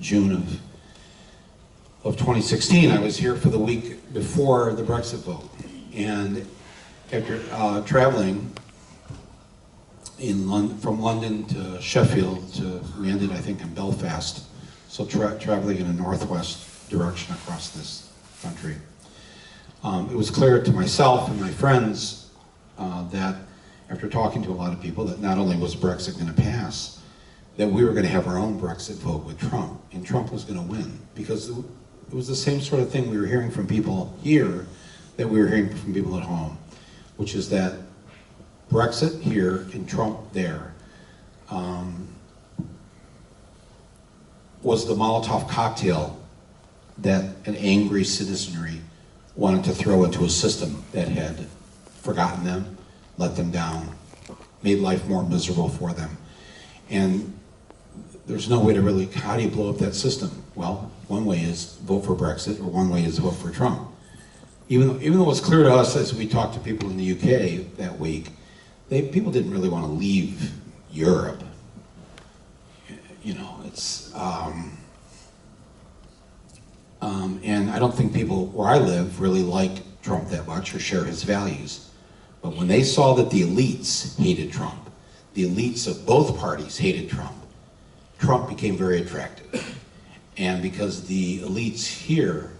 June of 2016. I was here for the week before the Brexit vote. And after traveling from London to Sheffield, we ended, I think, in Belfast. So traveling in a northwest direction across this country. It was clear to myself and my friends that after talking to a lot of people that not only was Brexit going to pass, that we were going to have our own Brexit vote with Trump, and Trump was going to win, because it was the same sort of thing we were hearing from people here that we were hearing from people at home, which is that Brexit here and Trump there was the Molotov cocktail that an angry citizenry wanted to throw into a system that had forgotten them, let them down, made life more miserable for them. And there's no way to really, how do you blow up that system? Well, one way is vote for Brexit, or one way is vote for Trump. Even though it's clear to us as we talked to people in the UK that week, people didn't really want to leave Europe. You know, it's, and I don't think people where I live really like Trump that much or share his values. But when they saw that the elites hated Trump, the elites of both parties hated Trump, Trump became very attractive. And because the elites here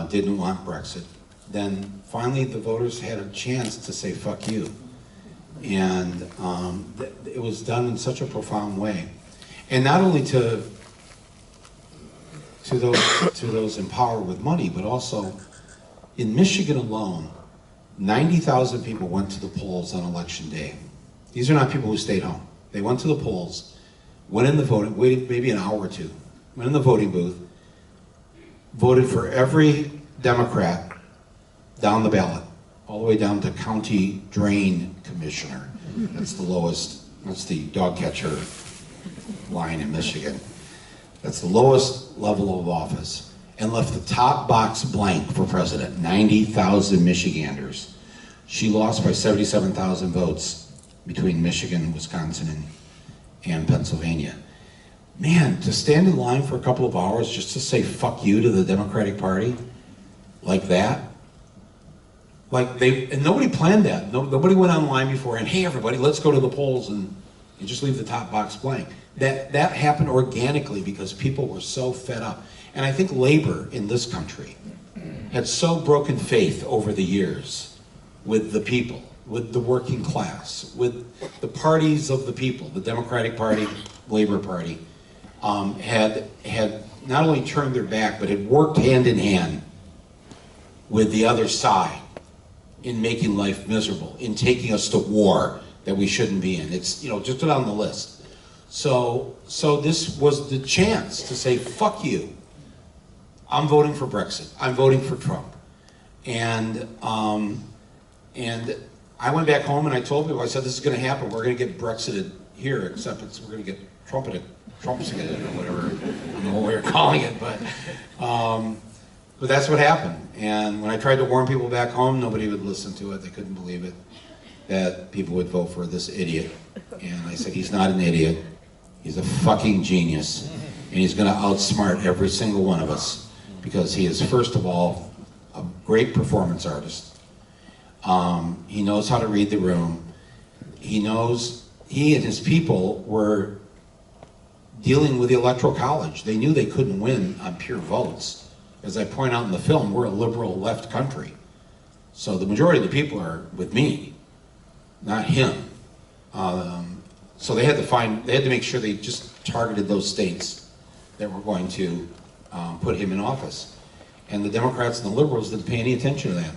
didn't want Brexit, then finally the voters had a chance to say, fuck you. And it was done in such a profound way. And not only to those empowered with money, but also in Michigan alone, 90,000 people went to the polls on election day. These are not people who stayed home. They went to the polls, went in the voting, waited maybe an hour or two, went in the voting booth, voted for every Democrat down the ballot, all the way down to county drain commissioner. That's the lowest, that's the dog catcher line in Michigan. That's the lowest level of office, and left the top box blank for president, 90,000 Michiganders. She lost by 77,000 votes between Michigan, Wisconsin, and Pennsylvania. Man, to stand in line for a couple of hours just to say fuck you to the Democratic Party, like that, and nobody planned that. Nobody went online before and, hey everybody, let's go to the polls and just leave the top box blank. That happened organically because people were so fed up. And I think labor in this country had so broken faith over the years with the people, with the working class, with the parties of the people, the Democratic Party, Labor Party, had not only turned their back, but had worked hand in hand with the other side in making life miserable, in taking us to war that we shouldn't be in. It's, you know, just on the list. So this was the chance to say, fuck you. I'm voting for Brexit. I'm voting for Trump. And I went back home and I told people, I said, this is going to happen. We're going to get Brexited here, except we're going to get Trumpsicated or whatever. I don't know what we were calling it, but that's what happened. And when I tried to warn people back home, nobody would listen to it. They couldn't believe it, that people would vote for this idiot. And I said, he's not an idiot. He's a fucking genius. And he's going to outsmart every single one of us, because he is, first of all, a great performance artist. He knows how to read the room. He and his people were dealing with the Electoral College. They knew they couldn't win on pure votes. As I point out in the film, we're a liberal left country. So the majority of the people are with me, not him. So they had to make sure they just targeted those states that were going to put him in office. And the Democrats and the liberals didn't pay any attention to that.